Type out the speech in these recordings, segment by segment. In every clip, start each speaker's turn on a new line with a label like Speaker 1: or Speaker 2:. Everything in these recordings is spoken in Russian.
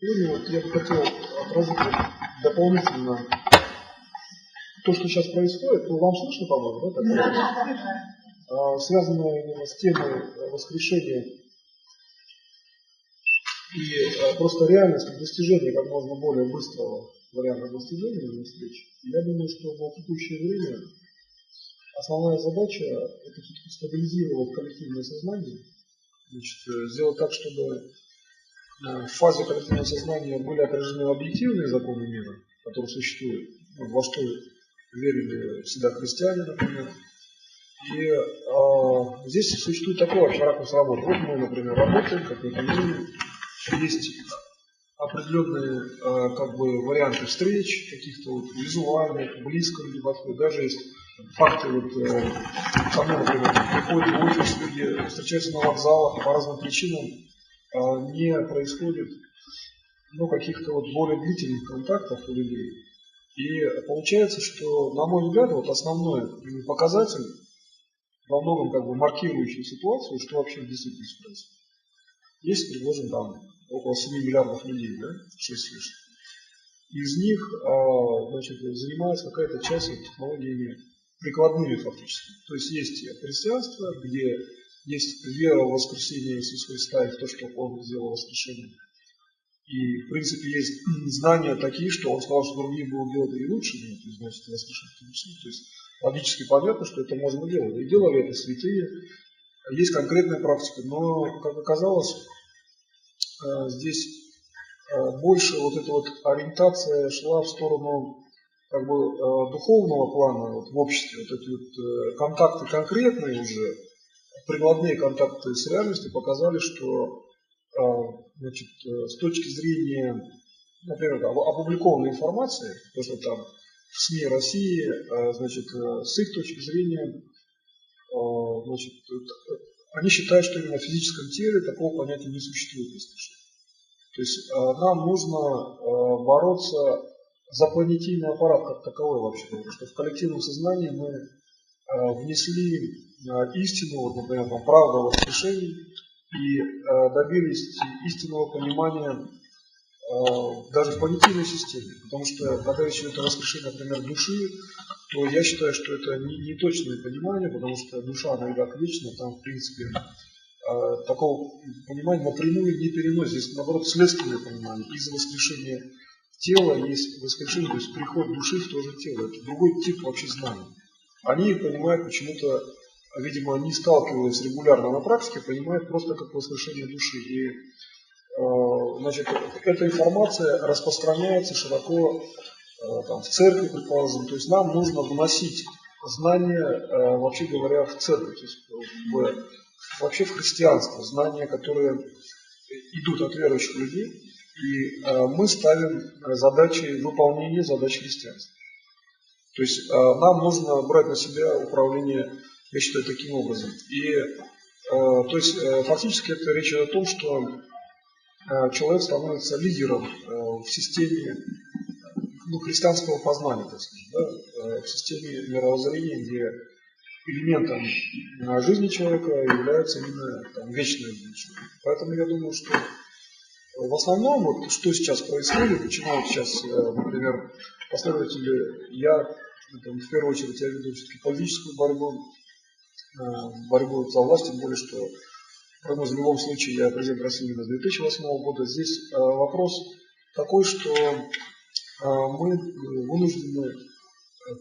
Speaker 1: И вот я бы хотел отразить дополнительно то, что сейчас происходит. Ну, вам слышно, по-моему, да? Связанное именно с темой воскрешения и просто реальностью достижения как можно более быстрого варианта достижения встреч. Я думаю, что в текущее время основная задача – это все-таки стабилизировать коллективное сознание, значит, сделать так, чтобы в фазе коллективного сознания были отражены объективные законы мира, которые существуют, во что верили всегда христиане, например. И здесь существует такой вообще ракурс работы. Вот мы, например, работаем, какое-то время, есть определенные варианты встреч, каких-то вот визуальных, близко люди подходят. Даже есть факты, ко мне, например, приходят в офис, люди встречаются на вокзалах, по разным причинам не происходит каких-то более длительных контактов у людей. И получается, что, на мой взгляд, основной показатель, во многом маркирующий ситуацию, что вообще в действительности происходит. Есть, предложим, там около 7 миллиардов людей, да, 6 лишь. Из них, занимается какая-то часть технологиями прикладными фактически. То есть есть христианство, где есть вера в воскресение Иисуса Христа и в то, что Он сделал воскрешение. И, в принципе, есть знания такие, что Он сказал, что другие будут делать и лучше, то есть, значит, воскрешение. То есть логически понятно, что это можно делать. И делали это святые. Есть конкретная практика, но, как оказалось, здесь больше эта ориентация шла в сторону духовного плана в обществе. Эти контакты конкретные уже, прикладные контакты с реальностью показали, что с точки зрения, например, опубликованной информации, то, что там в СМИ России, с их точки зрения, они считают, что именно в физическом теле такого понятия не существует. То есть нам нужно бороться за планетийный аппарат как таковой вообще, потому что в коллективном сознании мы внесли истину, например, правду о воскрешении, и добились истинного понимания даже в понятийной системе. Потому что когда речь идет о воскрешении, например, души, то я считаю, что это не точное понимание, потому что душа, она и так вечна, там, в принципе, такого понимания напрямую не переносит. Здесь, наоборот, следственное понимание. Из воскрешения тела есть воскрешение, то есть приход души в то же тело. Это другой тип вообще знаний. Они понимают почему-то, видимо, не сталкиваясь регулярно на практике, понимают просто как воскрешение души. И эта информация распространяется широко в церкви, предположим. То есть нам нужно вносить знания, вообще говоря, в церковь, то есть вообще в христианство, знания, которые идут от верующих людей, и мы ставим выполнение задач христианства. То есть нам нужно брать на себя управление, я считаю, таким образом. И то есть фактически это речь о том, что человек становится лидером в системе христианского познания, так сказать, да, в системе мировоззрения, где элементом жизни человека является именно вечная жизнь человека. Поэтому я думаю, что в основном, что сейчас происходит, начинают сейчас, например, последователи, в первую очередь, я веду все-таки политическую борьбу за власть, тем более, что прогноз в любом случае я президент России именно с 2008 года. Здесь вопрос такой, что мы вынуждены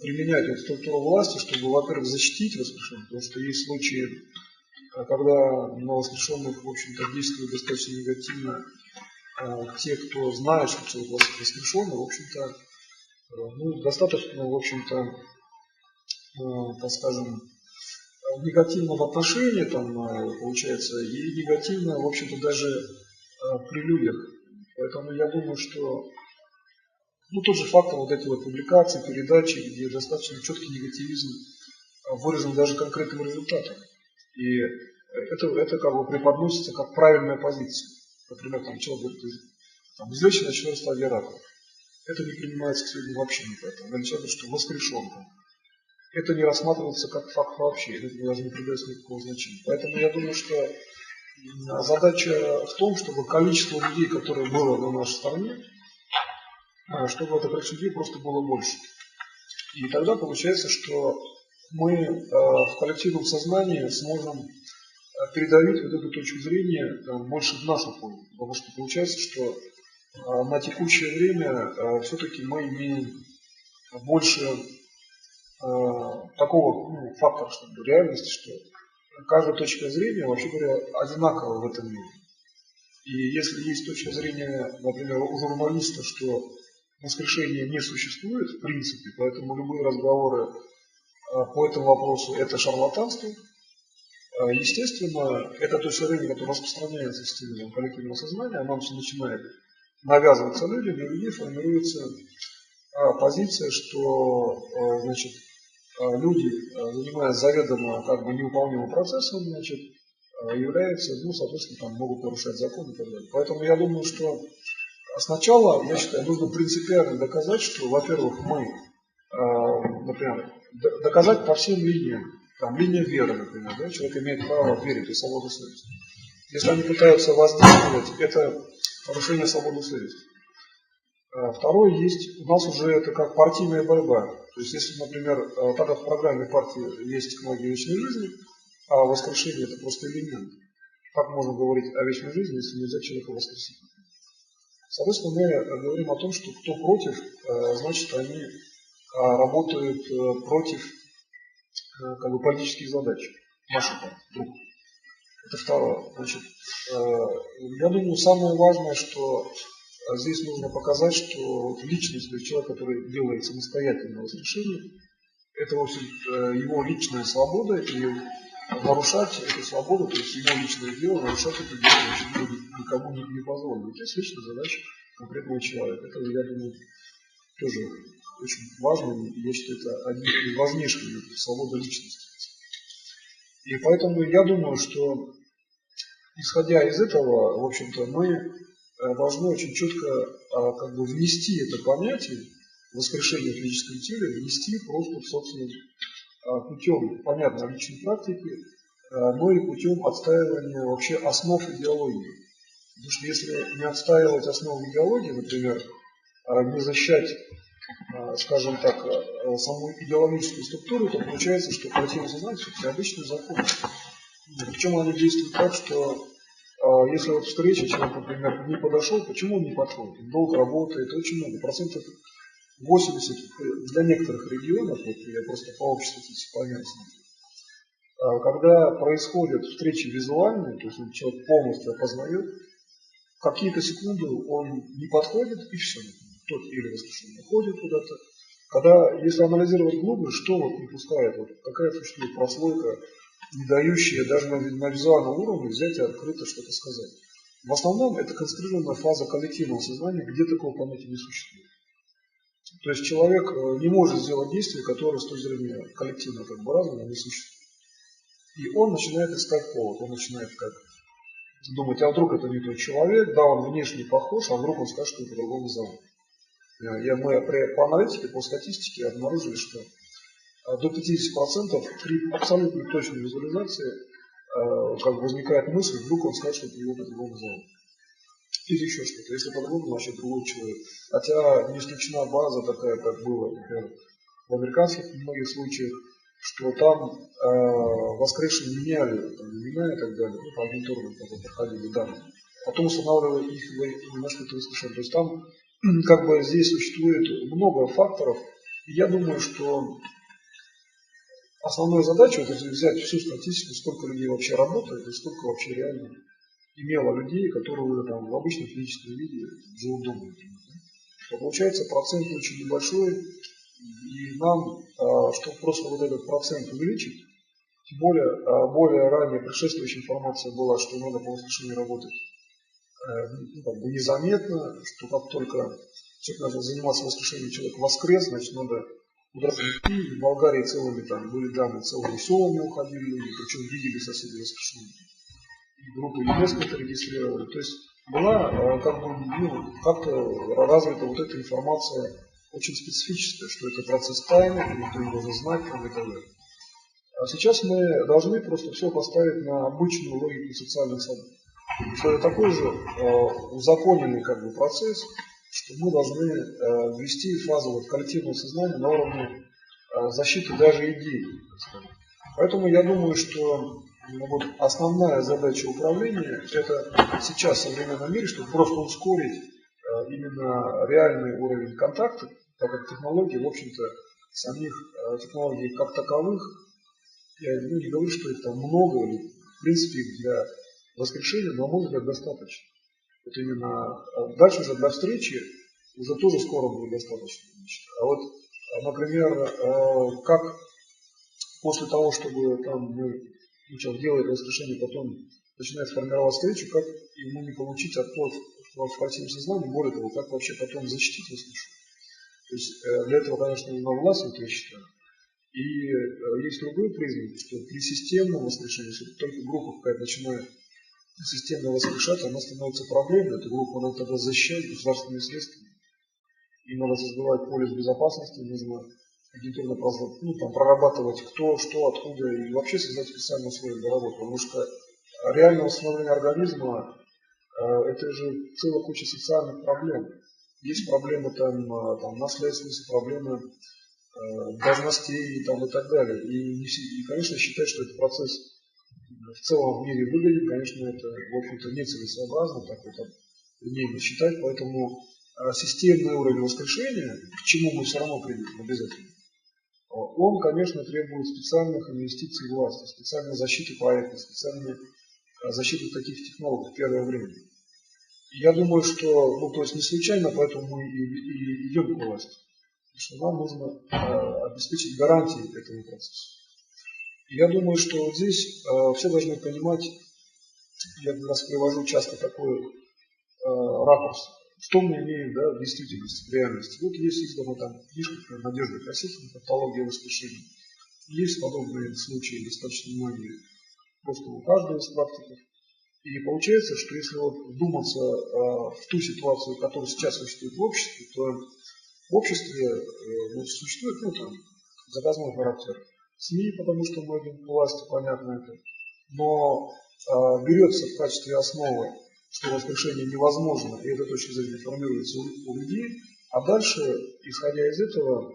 Speaker 1: применять структуру власти, чтобы, во-первых, защитить воскрешенных, потому что есть случаи, когда на воскрешенных, в общем-то, действуют достаточно негативно те, кто знает, что человек воскрешенный, в общем-то, достаточно, в общем-то, так скажем, негативного отношения там получается, и негативно, в общем-то, даже при людях. Поэтому я думаю, что тот же фактор этой публикации, передачи, где достаточно четкий негативизм выражен даже конкретным результатом. И это преподносится как правильная позиция. Например, человек говорит, излечено 4 стадия рака. Это не принимается к сведению вообще никак. Означает, что воскрешен. Это не рассматривается как факт вообще. Это даже не придается никакого значения. Поэтому я думаю, что задача в том, чтобы количество людей, которые было на нашей стране, чтобы это количество людей просто было больше. И тогда получается, что мы в коллективном сознании сможем передавить вот эту точку зрения больше в нашу пользу. Потому что получается, что на текущее время все-таки мы имеем больше такого фактора, чтобы реальности, что каждая точка зрения, вообще говоря, одинакова в этом мире. И если есть точка зрения, например, у журналиста, что воскрешения не существует в принципе, поэтому любые разговоры по этому вопросу это шарлатанство, естественно, эта точка зрения, которая распространяется в стиле коллективного сознания, она начинает навязываться людям, и у людей формируется позиция, что значит, люди, занимаясь заведомо как бы невыполнимым процессом, значит, являются, соответственно, там могут нарушать закон и так далее. Поэтому я думаю, что сначала, я считаю, нужно принципиально доказать, что, во-первых, мы, например, доказать по всем линиям, там, линия веры, например, да, человек имеет право верить и свободу совести. Если они пытаются воздействовать, это нарушение свободы совести. Второе есть, у нас уже это как партийная борьба. То есть, если, например, так как в программе партии есть технология вечной жизни, а воскрешение это просто элемент. Как можно говорить о вечной жизни, если нельзя человека воскресить? Соответственно, мы говорим о том, что кто против, значит, они работают против как бы, политических задач нашей партии. Это второе. Значит, я думаю, самое важное, что здесь нужно показать, что личность, то есть человек, который делает самостоятельное воскрешение, это в общем, его личная свобода, и нарушать эту свободу, то есть его личное дело, нарушать это дело никому не позволено. Это есть личная задача конкретного человека. Это, я думаю, тоже очень важно, и я считаю, это один из важнейших элементов свободы личности. И поэтому я думаю, что исходя из этого, в общем-то, мы должны очень четко как бы внести это понятие воскрешения в физическом теле, внести просто, собственно, путем, понятно, личной практики, но и путем отстаивания вообще основ идеологии. Потому что если не отстаивать основы идеологии, например, не защищать, скажем так, саму идеологическую структуру, то получается, что коллективное сознание все-таки обычный закон. Причем они действуют так, что если вот встреча, человек, например, не подошел, почему он не подходит? Он долго работает, очень много, процентов 80 для некоторых регионов, вот я просто по общей статистике понятно смотрю, когда происходят встречи визуальные, то есть человек полностью опознает, какие-то секунды он не подходит и все. Тот или воскрешенный уходит куда-то. Когда, если анализировать глубже, что вот не пускает, вот какая существует прослойка, не дающая даже на визуальном уровне взять и открыто что-то сказать. В основном это концентрированная фаза коллективного сознания, где такого понятия не существует. То есть человек не может сделать действие, которое с точки зрения коллективного как бы разума не существует. И он начинает искать повод, он начинает как думать, а вдруг это не тот человек, да, он внешне похож, а вдруг он скажет, что по-другому зовут. Мы по аналитике, по статистике обнаружили, что до 50% при абсолютно точной визуализации как бы возникает мысль, вдруг он скажет, что его по-другому зовут. Или еще что-то, если по-другому, значит другой человек. Хотя не исключена база такая, как было, например, в американских многих случаях, что там воскресшие меняли там, имена и так далее, по агентурным проходили данные. Потом устанавливали их имена, что это воскрешение. То есть там как бы здесь существует много факторов. И я думаю, что основная задача это взять всю статистику, сколько людей вообще работает и сколько вообще реально имело людей, которые уже там в обычном физическом виде живут дома. То получается процент очень небольшой, и нам, чтобы просто вот этот процент увеличить, тем более ранее предшествующая информация была, что надо по воскрешению работать как бы незаметно, что как только человек начал заниматься воскрешением, человек воскрес, значит надо куда-то идти. В Болгарии целыми там были данные, целыми селами уходили люди, причем видели соседи воскрешения. Группы ЮНЕСКО это регистрировали. То есть была как бы, как-то развита вот эта информация очень специфическая, что это процесс тайны, никто не должен знать там, и так далее. А сейчас мы должны просто все поставить на обычную логику социальных событий. Что это такой же узаконенный как бы процесс, что мы должны ввести фазу вот коллективного сознания на уровне защиты даже идей. Поэтому я думаю, что вот основная задача управления это сейчас в современном мире, чтобы просто ускорить именно реальный уровень контакта, так как технологии, в общем-то, самих технологий как таковых, я не говорю, что их там много, или в принципе их для воскрешения, но, на мой взгляд, достаточно. Вот именно дальше уже для встречи уже тоже скоро будет достаточно. А вот, например, как после того, чтобы там мы сначала делаем воскрешение, потом начинает формировать встречу, как ему не получить отход в коллективном сознании, более того, как вообще потом защитить воскрешение. То есть для этого, конечно, нужна власть, вот я считаю. И есть другой признак, что при системном воскрешении, если только группа какая-то начинает системно воскрешать, она становится проблемой, эту группу надо тогда защищать государственными средствами. Им надо создавать полис безопасности, нужно агентурно прорабатывать кто, что, откуда, и вообще создать специальные условия для работы. Потому что реальное восстановление организма это же целая куча социальных проблем. Есть проблемы там наследственности, проблемы должностей и так далее. И, конечно, считать, что этот процесс в целом в мире выгоден, конечно, это, в общем-то, нецелесообразно так вот линейно считать, поэтому системный уровень воскрешения, к чему мы все равно придем обязательно, он, конечно, требует специальных инвестиций в власти, специальной защиты проекта, специальной защиты таких технологий в первое время. И я думаю, что, то есть не случайно, поэтому мы и идем к власти. Потому что нам нужно обеспечить гарантии этому процессу. И я думаю, что вот здесь все должны понимать, я как раз привожу часто такой ракурс, что мы имеем в действительности, в реальности. Вот есть издана там книжка Надежды Красихиной «Патология воскрешения». Есть подобные случаи достаточно многие просто у каждого из практиков. И получается, что если вот вдуматься в ту ситуацию, которая сейчас существует в обществе, то в обществе существует заказной характер СМИ, потому что многим власти понятно это, но берется в качестве основы, что воскрешение невозможно, и эта точка зрения формируется у людей, а дальше, исходя из этого,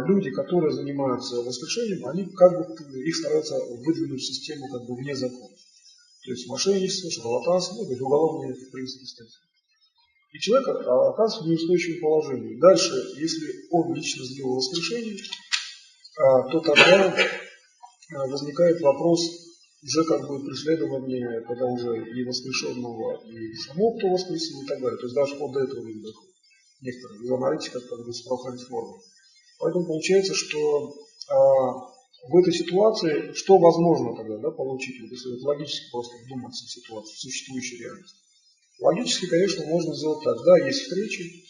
Speaker 1: люди, которые занимаются воскрешением, они их стараются выдвинуть в систему вне закона. То есть мошенничество, шарлатанство, это уголовные, в принципе, статьи. И человек оказывается в неустойчивом положении. Дальше, если он лично сделал воскрешение, то тогда возникает вопрос уже преследования, когда уже и воскрешенного, и самого, кто воскресил, и так далее. То есть даже вплоть до этого не доходит. Некоторые из аналитиков, из правоохранительных органов. Поэтому получается, что в этой ситуации, что возможно тогда получить, если логически просто вдуматься в ситуацию, в существующую реальность. Логически, конечно, можно сделать так. Да, есть встречи,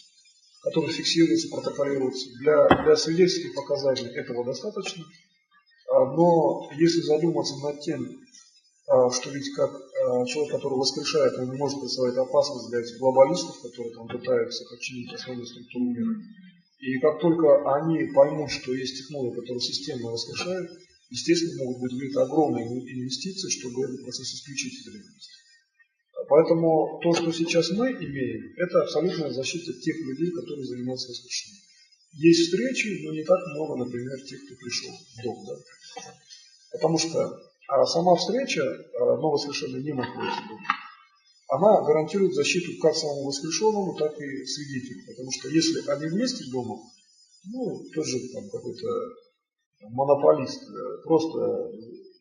Speaker 1: которые фиксируются, протоколируются. Для свидетельских показаний этого достаточно. Но если задуматься над тем, что ведь как человек, который воскрешает, он не может представлять опасность для этих глобалистов, которые пытаются подчинить основную структуру мира. И как только они поймут, что есть технологии, которые системно воскрешают, естественно, могут быть выделены огромные инвестиции, чтобы этот процесс исключить из реальности. Поэтому то, что сейчас мы имеем, это абсолютная защита тех людей, которые занимаются воскрешением. Есть встречи, но не так много, например, тех, кто пришел в дом. Да? Потому что сама встреча, но воскрешенный не находится дома, она гарантирует защиту как самому воскрешенному, так и свидетелю. Потому что если они вместе дома, тот же какой-то монополист просто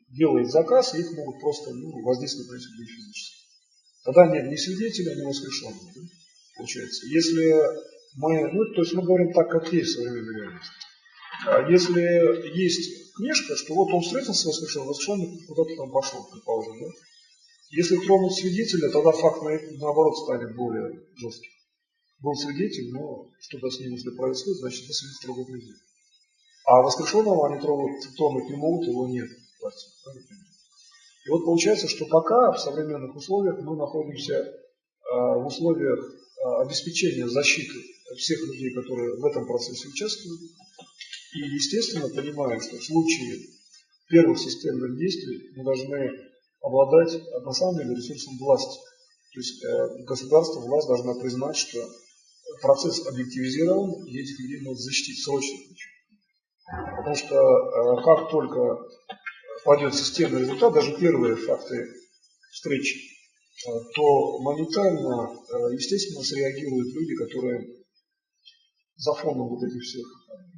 Speaker 1: делает заказ, и их могут просто воздействовать на себя физически. Тогда нет ни свидетеля, ни воскрешенного. Да? Получается. Если мы говорим так, как есть в современной реальности. А если есть книжка, что вот он встретился с воскрешенным куда-то там пошел, предположим, да? Если тронуть свидетеля, тогда факт наоборот станет более жестким. Был свидетель, но что-то с ним, если происходит, значит, это свидетель трогать нельзя. А воскрешенного они тронуть не могут, его нет в квартире. И вот получается, что пока в современных условиях мы находимся в условиях обеспечения защиты всех людей, которые в этом процессе участвуют. И, естественно, понимаем, что в случае первых системных действий мы должны обладать на самом деле ресурсом власти. То есть государство, власть должна признать, что процесс объективизирован, и этих людей надо защитить срочно. Потому что как только пойдет системный результат, даже первые факты встречи, то моментально, естественно, среагируют люди, которые за фоном вот этих всех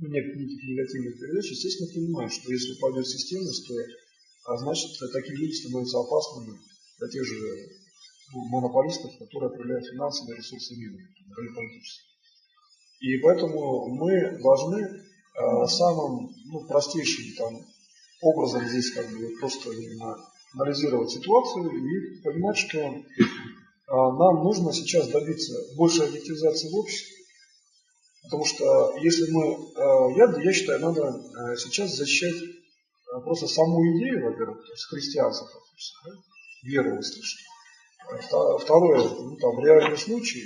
Speaker 1: неких негативных передач, естественно, понимают, что если пойдет системность, то значит такие люди становятся опасными для тех же монополистов, которые определяют финансовые ресурсы мира, или политические. И поэтому мы должны самым простейшим образом здесь просто анализировать ситуацию и понимать, что нам нужно сейчас добиться большей объективизации в обществе, потому что если я считаю, надо сейчас защищать просто саму идею, во-первых, то есть христианство, да, веру услышать. Второе, реальные случаи,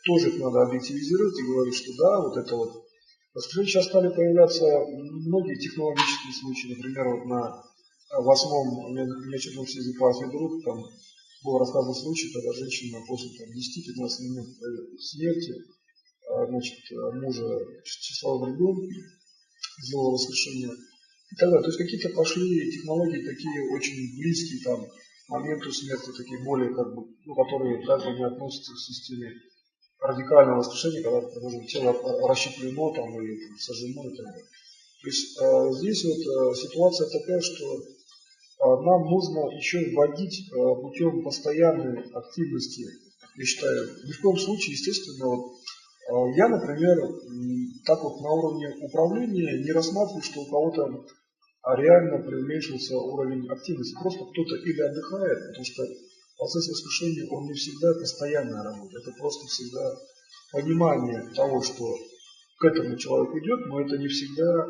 Speaker 1: тоже их надо объективизировать и говорить, что да, вот это вот. Сейчас стали появляться многие технологические случаи, например, вот на 8-м внеочередном съезде партии ДРУ, там был рассказан случай, когда женщина после 10-15 минут смерти, мужа числовым ребенком сделала воскрешение и так далее. То есть какие-то пошли технологии такие очень близкие к моменту смерти, такие более которые также не относятся к системе радикального воскрешения, когда, предположим, тело расщеплено или сожжено и так далее. То есть здесь вот ситуация такая, что нам нужно еще вводить путем постоянной активности, я считаю, ни в коем случае, естественно, я, например, так вот на уровне управления не рассматриваю, что у кого-то реально преуменьшился уровень активности. Просто кто-то или отдыхает, потому что процесс воскрешения, он не всегда постоянная работа. Это просто всегда понимание того, что к этому человек идет, но это не всегда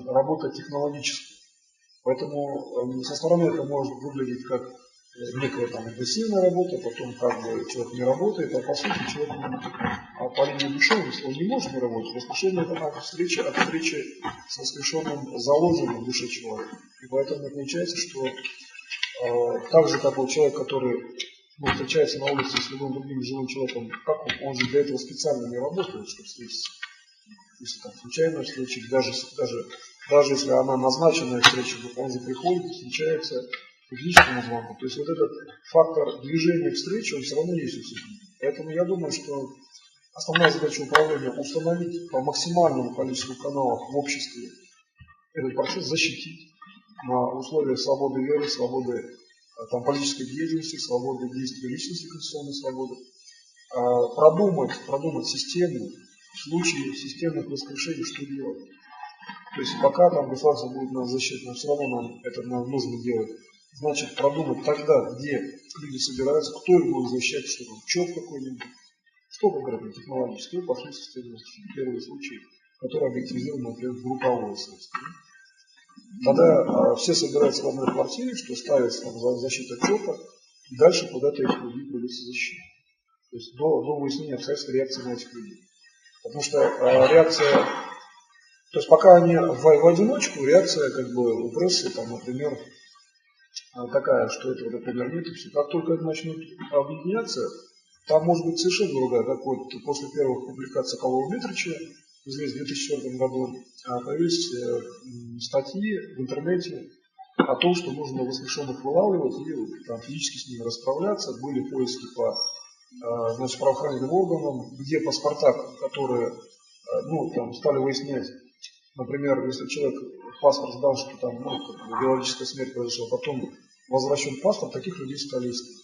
Speaker 1: работа технологическая. Поэтому со стороны это может выглядеть как некая агрессивная работа, потом человек не работает, а по сути человек по линии душевности он не может не работать. Воскрешение это от встречи с воскрешенным заложенным в душе человека. И поэтому получается, что так же, как человек, который встречается на улице с любым другим живым человеком, как он же для этого специально не работает, чтобы встретиться. Если случайная встреча, даже если она назначенная встреча, он же приходит, встречается по физическому звонку. То есть вот этот фактор движения встречи, он все равно есть у всех. Поэтому я думаю, что основная задача управления установить по максимальному количеству каналов в обществе этот процесс, защитить на условиях свободы веры, свободы политической деятельности, свободы действия личности, конституционной свободы, продумать систему в случае системных воскрешений, что делать. То есть пока государство будет нас защищать, но все равно нам нужно делать. Значит, продумать тогда, где люди собираются, кто их будет защищать, что ЧОП какой-нибудь, что конкретно технологически, и пошли системные первые случаи, которые объективизированы, например, в групповое следствие. Тогда все собираются в одной квартире, что ставится защита ЧОПа, и дальше куда-то этих людей придется защищать. То есть до выяснения обстоятельств реакции на этих людей. Потому что реакция, то есть пока они в одиночку, реакция у прессы, например, такая, что этого, например, нет, и все. Как только это начнут объединяться, там может быть совершенно другая, как после первых публикаций Калова Дмитрича, в 2004 году, появились статьи в интернете о том, что нужно воскрешенных вылавливать и физически с ними расправляться. Были поиски по правоохранительным органам, где паспорта, которые стали выяснять, например, если человек паспорт сдал, что биологическая смерть произошла, потом возвращен паспорт, таких людей стали искать.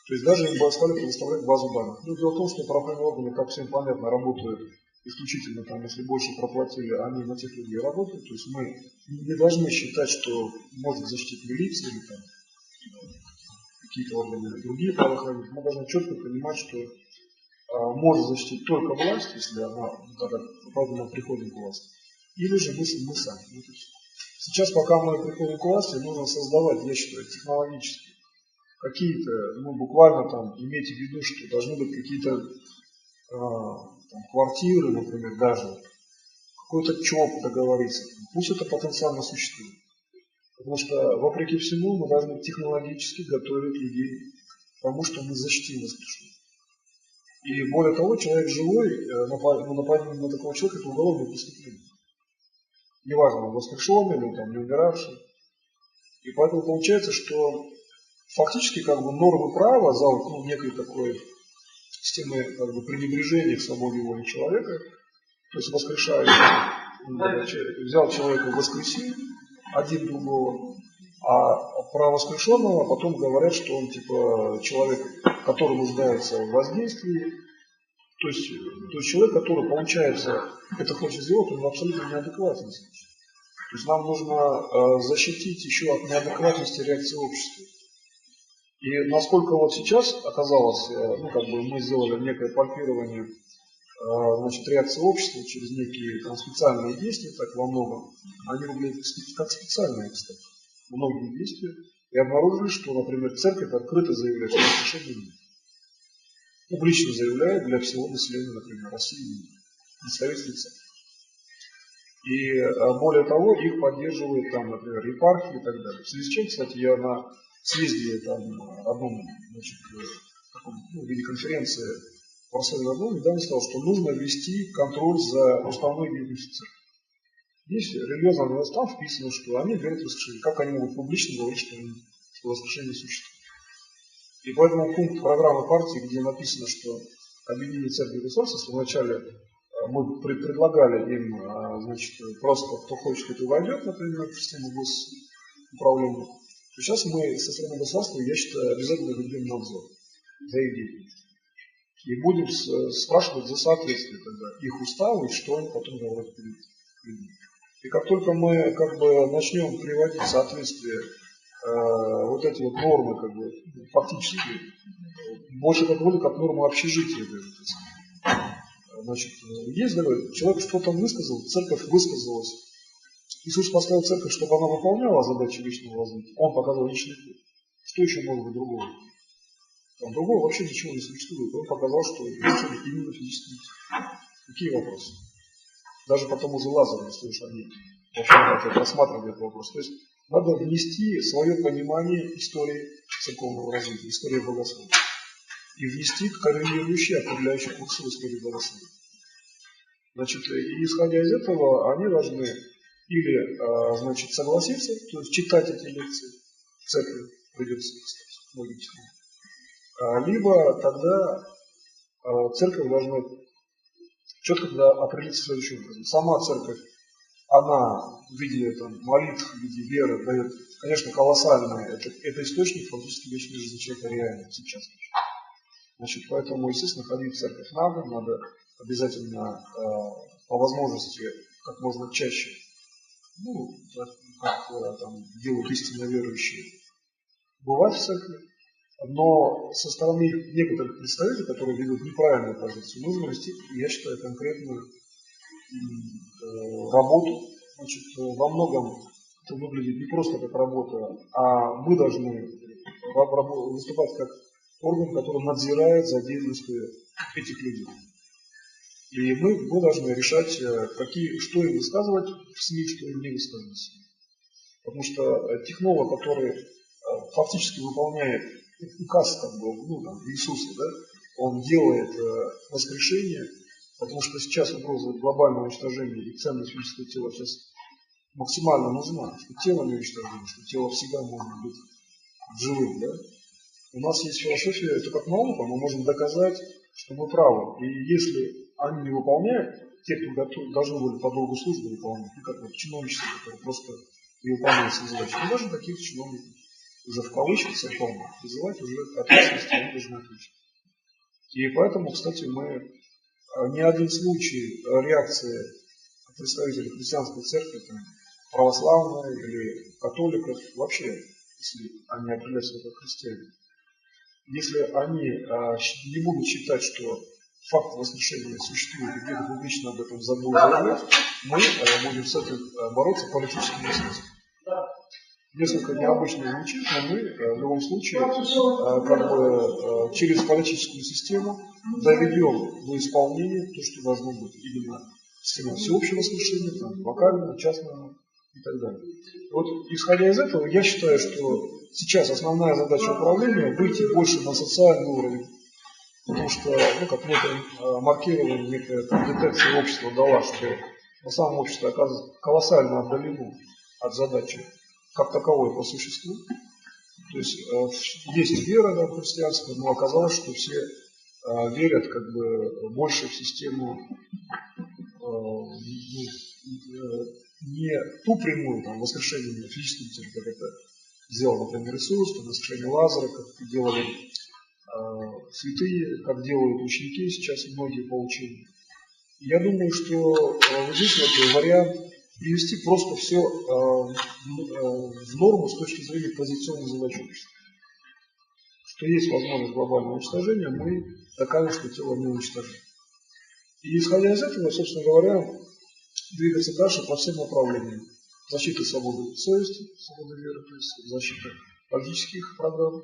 Speaker 1: То есть даже им стали предоставлять базу данных. Дело в том, что правоохранительные органы, как всем понятно, работают исключительно, если больше проплатили, они на тех людей работают. То есть мы не должны считать, что может защитить милиция или какие-то органы, другие правоохранители. Мы должны четко понимать, что может защитить только власть, если она приходит к власти, или же мы сами. Сейчас, пока мы приходим к власти, нужно создавать, я считаю, технологически какие-то, буквально иметь в виду, что должны быть какие-то квартиры, например, даже какой-то ЧОП договориться, пусть это потенциально существует. Потому что, вопреки всему, мы должны технологически готовить людей к тому, что мы защитим воскрешение. И более того, человек живой, нападение на такого человека – это уголовное преступление. Неважно, он воскрешенный или там, не умиравший. И поэтому получается, что фактически как бы нормы права за некой такой системой как бы, пренебрежения к свободе воли человека, то есть воскрешает, взял человека в воскресенье, один другого, а про воскрешенного потом говорят, что он типа человек, который нуждается в воздействии, то есть человек, который, получается, это хочет сделать, он абсолютно неадекватен. То есть нам нужно защитить еще от неадекватности реакции общества. И насколько вот сейчас оказалось, мы сделали некое пальпирование реакции общества через некие специальные действия, так во многом, они выглядят как специальные, кстати, многие действия, и обнаружили, что, например, церковь открыто заявляет, что воскрешения нет. Публично заявляет для всего населения, например, России, представителей церкви. И более того, их поддерживают там, например, епархии и так далее. В связи с чем, кстати, я на съезде одном, в виде конференции по расследованию недавно сказал, что нужно ввести контроль за уставной деятельностью церкви. Есть религиозные организации, там вписано, что они верят в воскрешение. Как они могут публично говорить, что воскрешение существует? И поэтому пункт программы партии, где написано, что объединение церкви и государства, вначале мы предлагали им, просто кто хочет, это войдет, например, в систему госуправления, то сейчас мы со стороны государства, я считаю, обязательно ведем надзор за их деятельностью. И будем спрашивать за соответствие тогда их уставу и что они потом говорят перед людьми. И как только мы начнем приводить в соответствие вот эти вот нормы, фактически, больше как нормы общежития даже. Значит, есть такое, человек что-то высказал, церковь высказалась. Иисус поставил церковь, чтобы она выполняла задачи личного развития. Он показал личный путь. Что еще может быть другого? Там другого вообще ничего не существует. Он показал, что именно физически. Какие вопросы? Даже по тому же Лазарю, если уж они вообще рассматривали этот вопрос. То есть надо внести свое понимание истории церковного развития, истории богословия. И внести коррелирующие, определяющие курсы в истории богословия. Значит, и исходя из этого, они должны или, согласиться, то есть читать эти лекции в церкви, придется, кстати, многим технологиям. Либо тогда церковь должна четко определиться следующим образом. Сама церковь, она в виде молитв, в виде веры дает, конечно, колоссальное, это источник фактически вечной жизни человека реально сейчас. Значит, поэтому, естественно, ходить в церковь надо обязательно по возможности как можно чаще, как делают истинно верующие, бывать в церкви. Но со стороны некоторых представителей, которые ведут неправильную позицию, нужно вести, я считаю, конкретную работу. Значит, во многом это выглядит не просто как работа, а мы должны выступать как орган, который надзирает за деятельностью этих людей. И мы должны решать, что им высказывать в СМИ, что им не высказывать в СМИ. Потому что технолог, который фактически выполняет указ Иисуса, да, он делает воскрешение, потому что сейчас угроза глобального уничтожения и ценность физического тела сейчас максимально нужна, что тело не уничтожено, что тело всегда может быть живым. Да? У нас есть философия, это как наука, мы можем доказать, что мы правы. И если они не выполняют, те, кто должны были по долгу службы выполнять, как чиновничество, которое просто не выполняет свои задачи, мы должны таких чиновников уже в кавычках церковных призывать уже ответственности, они должны отвечать. И поэтому, кстати, мы ни один случай реакции представителей христианской церкви, православной или католиков, вообще, если они определяют себя как христиане, если они не будут считать, что факт воскрешения существует и где-то публично об этом заявлять, мы будем с этим бороться политическими средствами. Несколько необычно звучит, но мы в любом случае через политическую систему доведем до исполнения то, что должно быть. Именно система всеобщего воскрешения, там, локального, частного и так далее. Вот исходя из этого, я считаю, что сейчас основная задача управления – выйти больше на социальный уровень. Потому что, ну, как некое маркирование, некая детекция общества дала, что на самом обществе оказывается колоссально отдалено от задачи как таковой по существу. То есть есть вера, да, христианская, но оказалось, что все верят как бы больше в систему не ту прямую там, воскрешение физическим телом, как это сделал, например, Иисус, там, воскрешение Лазаря, как делали святые, как делают ученики сейчас многие по учению. Я думаю, что вот здесь вот вариант привести просто все в норму с точки зрения позиционной задачи общества. Что есть возможность глобального уничтожения, мы докажем, что тело не уничтожим. И исходя из этого, собственно говоря, двигаться дальше по всем направлениям. Защита свободы совести, свободы веры, то есть защита политических программ,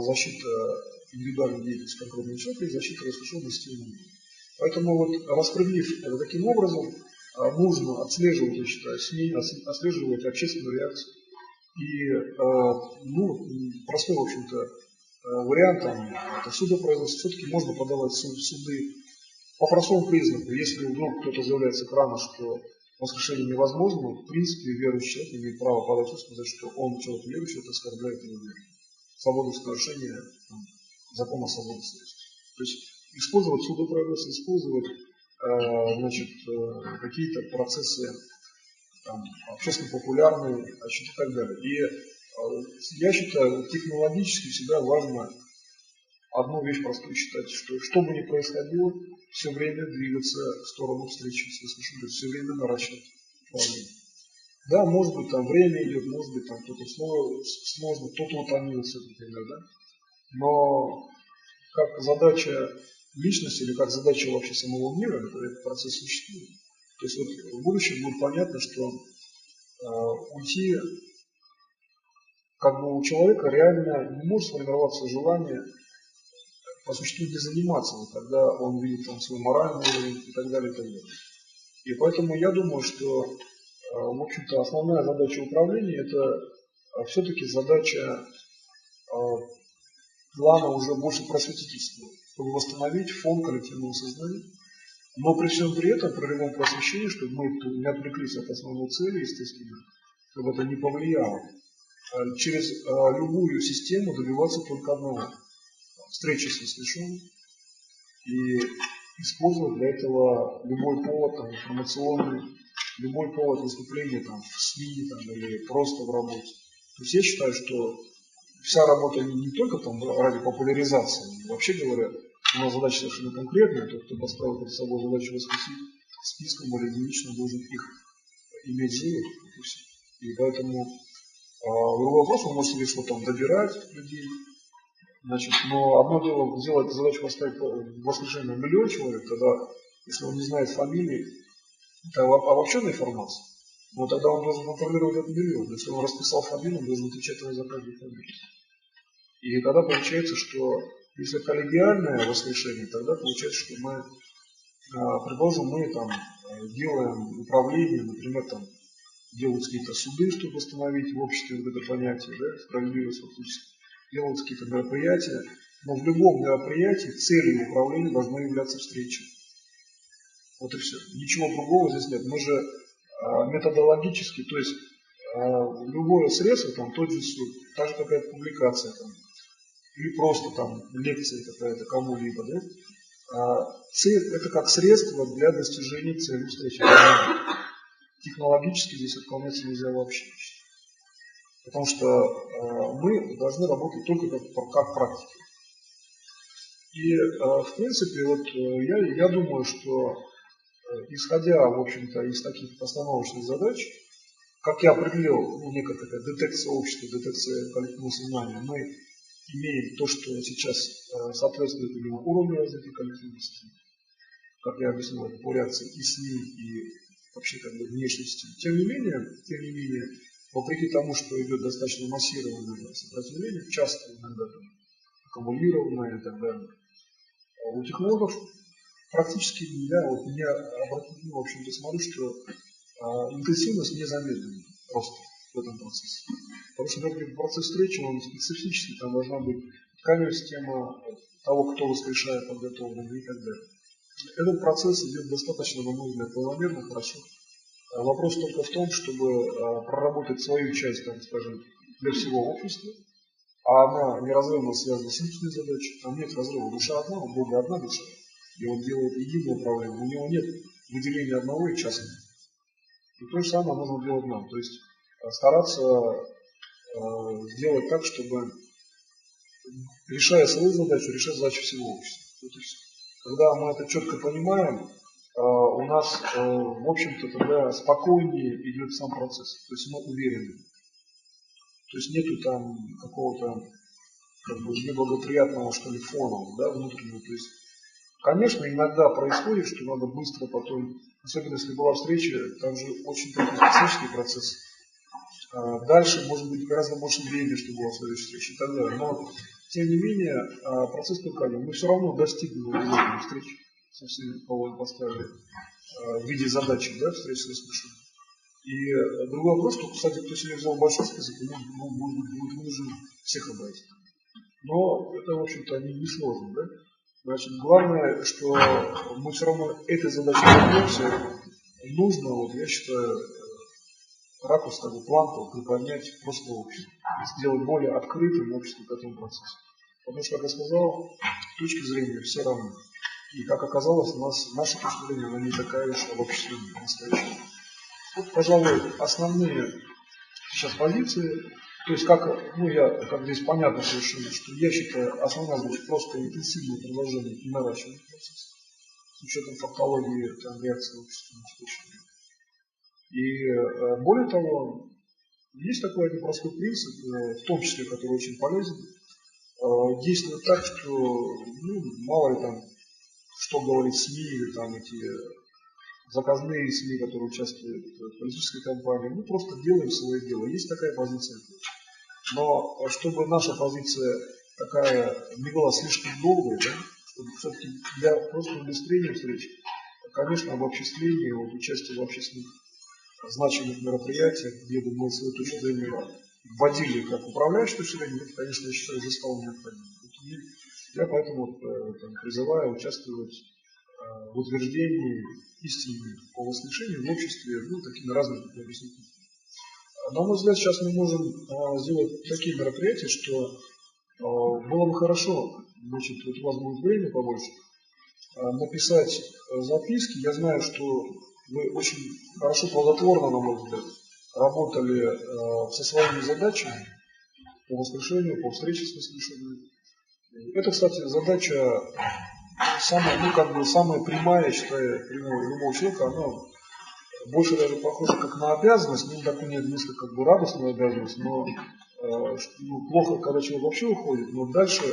Speaker 1: защита индивидуальной деятельности конкретного человека и защита воскрешенности системы. Поэтому вот распределив это таким образом, нужно отслеживать, я считаю, СМИ, отслеживать общественную реакцию. И простой, в общем-то, вариант там, это судопроизводство, все-таки можно подавать суды по простому признаку. Если вдруг кто-то заявляет с экрана, что воскрешение невозможно, в принципе, верующий человек имеет право подать и сказать, что он человек верующий, это оскорбляет его веру. Свободу нарушения закона свободы совести. То есть использовать судопроизводство, использовать какие-то процессы там, общественно популярные, и так далее. И я считаю, технологически всегда важно одну вещь простую считать, что бы ни происходило, все время двигаться в сторону встречи с воскрешением, все время наращивать управление. Да, может быть, там время идет, может быть, там кто-то сложно, кто-то утомился, например, да? Но как задача личности или как задача вообще самого мира, этот процесс существует. То есть вот в будущем будет понятно, что уйти, как бы у человека реально не может сформироваться желание по существу не заниматься, когда он видит там свой моральный уровень и так далее, и так далее. И поэтому я думаю, что, в общем-то, основная задача управления – это все-таки задача плана уже больше просветительства, чтобы восстановить фон коллективного сознания, но при всем при этом прорывом просвещения, чтобы мы не отвлеклись от основной цели, естественно, чтобы это не повлияло. Через любую систему добиваться только одного – встречи с воскрешенным и использовать для этого любой повод там, информационный, любой повод выступления там, в СМИ там, или просто в работе. То есть я считаю, что вся работа не только там ради популяризации, вообще говоря, у нас задача совершенно конкретная, тот, кто поставил перед собой задачу воскресить, списком или единично должен их иметь живых. И поэтому другой вопрос, он может себе что-то там добирать людей, значит, но одно дело сделать задачу поставить воскрешение на миллион человек, тогда, если он не знает фамилии, это обобщенная информация, но тогда он должен контролировать этот миллион. Если он расписал фамилию, он должен отвечать за каждую фамилию. И тогда получается, что если коллегиальное воскрешение, тогда получается, что мы, предположим, мы там делаем управление, например, там делают какие-то суды, чтобы восстановить в обществе вот это понятие, да, справедливость фактически, делают какие-то мероприятия, но в любом мероприятии целью управления должна являться встреча. Вот и все. Ничего другого здесь нет. Мы же методологически, то есть любое средство, там тот же суд, та же какая-то публикация, там, или просто там лекция какая-то кому-либо, да? Цель – это как средство для достижения цели встречи. Технологически здесь отклоняться нельзя вообще. Потому что мы должны работать только как практики. И, в принципе, вот я думаю, что исходя, в общем-то, из таких постановочных задач, как я определил, некая такая детекция общества, детекция коллективного сознания, мы имеем то, что сейчас соответствует именно уровню развития коллективного сознания, как я объяснил, это по реакции и СМИ, и вообще как бы внешности. Тем не менее, вопреки тому, что идет достаточно массированное сопротивление, часто иногда аккумулированное и так далее, у технологов практически я вот не обратил, в общем-то, смотрю, что интенсивность не замедлена просто в этом процессе. Потому что все-таки процесс встречи, он специфический, там должна быть тканевая система того, кто воскрешает, подготовлен и так далее. Этот процесс идет достаточно, на мой взгляд, планомерно, хорошо. Вопрос только в том, чтобы проработать свою часть, там, скажем, для всего общества, а она неразрывно связана с личной задачей. Там нет разрыва. Душа одна, у Бога одна душа. И он делает единое управление. У него нет выделения одного и частного. И то же самое нужно делать нам. То есть стараться сделать так, чтобы, решая свою задачу, решать задачу всего общества. Вот и все. Когда мы это четко понимаем, у нас, в общем-то, тогда спокойнее идет сам процесс. То есть мы уверены. То есть нету там какого-то как бы неблагоприятного, что ли, фона, да, внутреннего. То есть, конечно, иногда происходит, что надо быстро потом, особенно если была встреча, там же очень такой специфический процесс. Дальше может быть гораздо больше времени, чтобы была следующая встреча и так далее. Но, тем не менее, процесс только один. Мы все равно достигнем этой встречи со всеми, кого мы поставили в виде задачи, да, встречи с воскрешением. И другой вопрос, что, кстати, кто сегодня взял большой список, будет вынужден всех обойти. Но это, в общем-то, не сложно, да? Значит, главное, что мы все равно этой задачей добьемся. Нужно, вот, я считаю, ракурс, как бы, планку приподнять просто общество. Сделать более открытым общество к этому процессу. Потому что, как я сказал, с точки зрения все равны. И, как оказалось, у нас наша точка зрения, она не такая уж обобщенная, настоящая. Вот, пожалуй, основные сейчас позиции. То есть, как здесь понятно совершенно, что я считаю, основная задача просто интенсивное продолжение и наращивание процесса с учетом фактологии реакции общества на источники. И более того, есть такой один простой принцип, в том числе, который очень полезен, действует так, что, мало ли там, что говорит СМИ или там эти заказные СМИ, которые участвуют в политической кампании, мы просто делаем свое дело. Есть такая позиция. Но чтобы наша позиция такая не была слишком долгой, да, чтобы все-таки для просто убыстрения встреч, конечно, об обобществлении, вот, участие в общественных значимых мероприятиях, где бы мы свою точку зрения вводили как управляющую точку зрения, это, конечно, я считаю, уже стало необходимым. Я поэтому призываю участвовать в утверждении истины по воскрешению в обществе такими разными объяснениями. На мой взгляд, сейчас мы можем сделать такие мероприятия, что было бы хорошо, значит, вот у вас будет время побольше, написать записки. Я знаю, что вы очень хорошо, плодотворно, на мой взгляд, работали со своими задачами по воскрешению, по встрече с воскрешением. Это, кстати, задача самая прямая, я считаю, любого человека, она больше даже похоже как на обязанность, такую нет несколько радостную обязанность, но плохо, когда человек вообще уходит, но дальше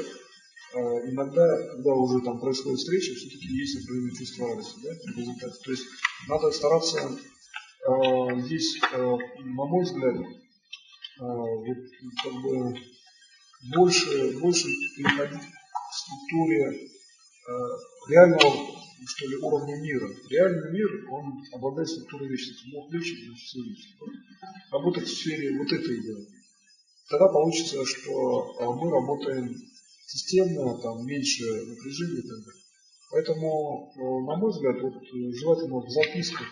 Speaker 1: иногда, когда уже там происходит встреча, все-таки есть определенное чувство радости, да, в результате. То есть надо стараться здесь, на мой взгляд, больше переходить к структуре реального, что ли, уровня мира. Реальный мир, он обладает структурой вечности. Бог вечен, значит, все вечно. Работать в сфере вот этой идеи. Тогда получится, что мы работаем системно, там меньше напряжения и так далее. Поэтому, на мой взгляд, желательно в записках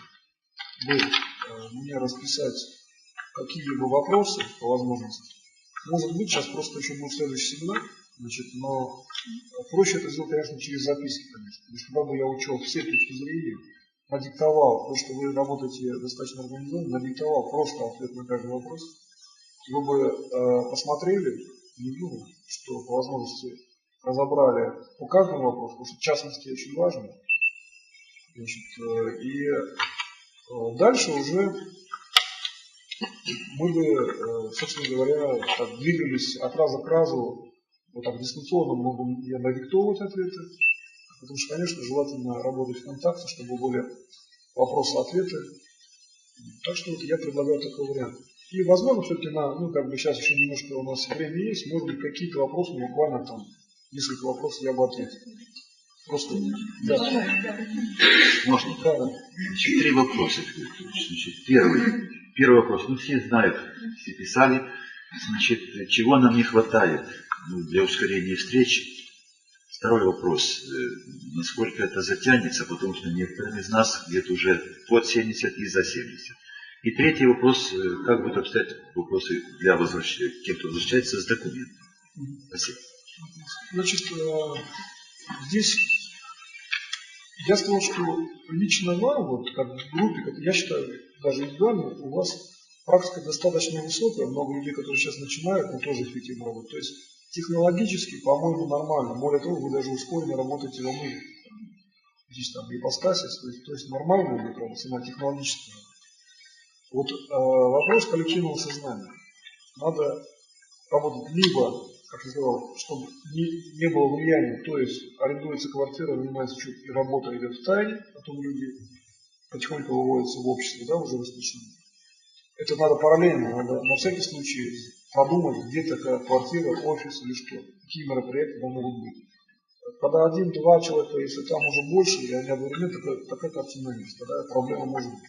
Speaker 1: мне расписать какие-либо вопросы по возможности. Может быть, сейчас просто еще будет следующий семинар, но проще это сделать, конечно, через записки, конечно. Потому что когда бы я учел все точки зрения, надиктовал, потому что вы работаете достаточно организованно, надиктовал просто ответ на каждый вопрос, вы бы посмотрели, что по возможности разобрали по каждому вопросу, потому что частности очень важно. И дальше уже мы бы, собственно говоря, двигались от раза к разу, дистанционно могу я надиктовывать ответы, потому что, конечно, желательно работать в контакте, чтобы были вопросы-ответы. Так что я предлагаю такой вариант. И, возможно, все-таки сейчас еще немножко у нас время есть, может быть, какие-то вопросы, буквально там несколько вопросов я бы ответил. Просто, да.
Speaker 2: Можно?
Speaker 1: Да.
Speaker 2: Значит, 3 вопроса. Значит, первый вопрос. Ну, все знают, все писали. Значит, чего нам не хватает для ускорения встречи? Второй вопрос. Насколько это затянется, потому что некоторым из нас где-то уже под 70 и за 70. И третий вопрос. Как будут обстоять вопросы для тех, кто возвращается с документами? Спасибо.
Speaker 1: Значит, здесь я сказал, что лично вам, вот как в группе, как я считаю, даже индивидуально, у вас практика достаточно высокая, много людей, которые сейчас начинают, но тоже эффективно работают. То есть технологически, по-моему, нормально. Более того, вы даже ускоренно работаете во многих здесь там ипостаси, то есть нормально будет работать, она технологическая. Вот вопрос коллективного сознания. Надо работать либо, как я сказал, чтобы не было влияния, то есть арендуется квартира, занимается чуть и работа идет в тайне, потом люди потихоньку выводятся в общество, да, уже распределены. Это надо параллельно, надо на всякий случай продумать, где такая квартира, офис или что, какие мероприятия там могут быть. Когда 1-2 человека, если там уже больше, и они одновременно, такая картина есть, тогда проблема может быть.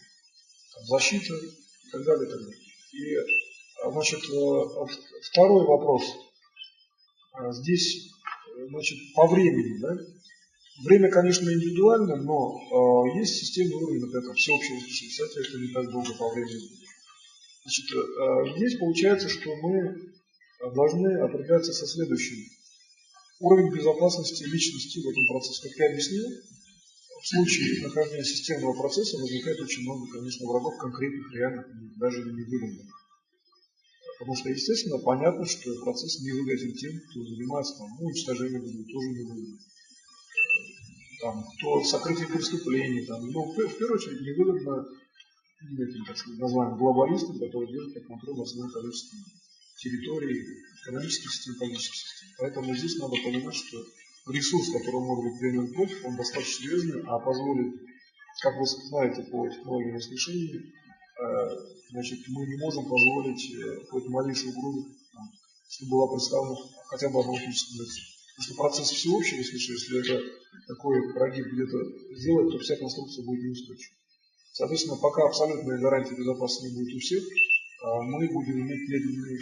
Speaker 1: Защита и так далее, и так далее. И, значит, второй вопрос. Здесь, значит, по времени, да? Время, конечно, индивидуально, но есть системный уровень, например, всеобщего воскресенья, это не так долго по времени. Значит, здесь получается, что мы должны определяться со следующим. Уровень безопасности личности в этом процессе. Как я объяснил, в случае нахождения системного процесса возникает очень много, конечно, врагов конкретных, реальных, даже невыгодных. Потому что, естественно, понятно, что процесс не выгоден тем, кто занимается уничтожением людей, тоже не выгоден. Кто сокрытие преступлений, в первую очередь невыгодно этим, так сказать, названием глобалистам, которые делают под контроль основное количество территорий, экономических систем, политических систем. Поэтому здесь надо понимать, что ресурс, который может быть применен против, он достаточно серьезный, а позволит, как вы знаете по технологиям воскрешения, значит, мы не можем позволить хоть малейшую угрозу, чтобы была представлена хотя бы одного физического лица. Потому что процесс всеобщего воскрешения, если это такой прогиб где-то сделать, то вся конструкция будет неустойчива. Соответственно, пока абсолютная гарантия безопасности не будет у всех, мы будем иметь медленный,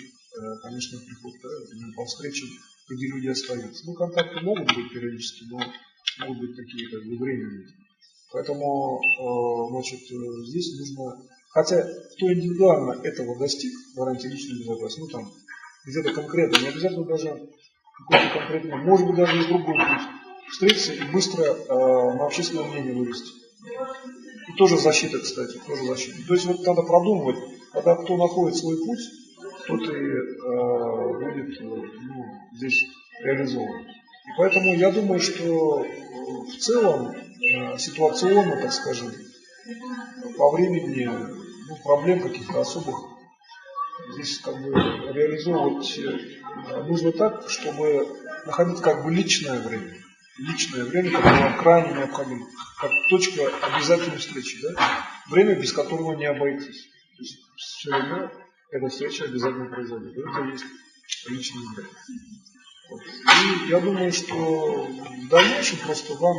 Speaker 1: конечно, приход, по встречам, где люди остаются. Контакты могут быть периодически, но могут быть такие, как бы, временные. Поэтому, значит, здесь нужно, хотя кто индивидуально этого достиг, гарантии личной безопасности, где-то конкретно, не обязательно даже какой-то конкретный, может быть, даже из другой путь, встретиться и быстро на общественное мнение вывести. И тоже защита, кстати, тоже защита. То есть вот надо продумывать, когда кто находит свой путь, тот и будет здесь реализован. И поэтому я думаю, что в целом ситуационно, так скажем, по времени проблем каких-то особых здесь как бы реализовывать нужно так, чтобы находить как бы личное время. Личное время, которое вам крайне необходимо, как точка обязательной встречи, да? Время, без которого не обойтись. То есть все равно эта встреча обязательно произойдет. Это есть личное время. Вот. И я думаю, что в дальнейшем просто вам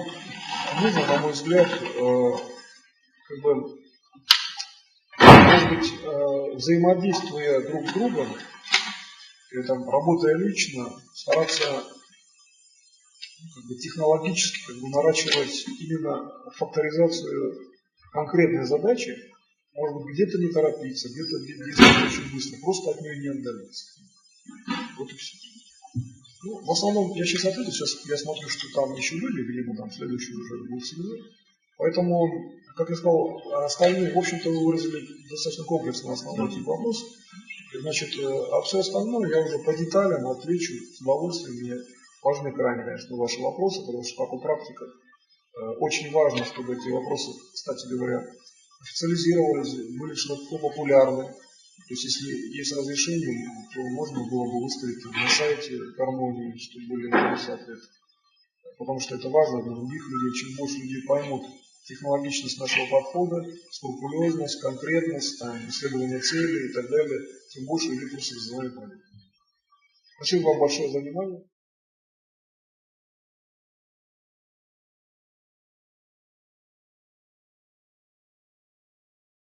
Speaker 1: нужно, на мой взгляд, как бы, может быть, взаимодействуя друг с другом, или работая лично, стараться технологически наращивать именно факторизацию конкретной задачи, может быть, где-то не торопиться, где-то действовать очень быстро, просто от нее не отдаляться. Вот и все. В основном, я сейчас ответил, сейчас я смотрю, что там еще люди, видимо, следующий уже будет семья. Поэтому, как я сказал, остальные, в общем-то, вы выразили достаточно комплексно основной тип вопроса. Значит, а все остальное я уже по деталям отвечу с удовольствием. Мне важны крайне, конечно, ваши вопросы, потому что, как у практиков, очень важно, чтобы эти вопросы, кстати говоря, официализировались, были широко популярны. То есть, если есть разрешение, то можно было бы выставить на сайте гармонии, чтобы были соответствовать. Потому что это важно для других людей. Чем больше людей поймут технологичность нашего подхода, скрупулезность, конкретность, исследование целей и так далее, тем больше людей просто вызывает. Спасибо вам большое за внимание.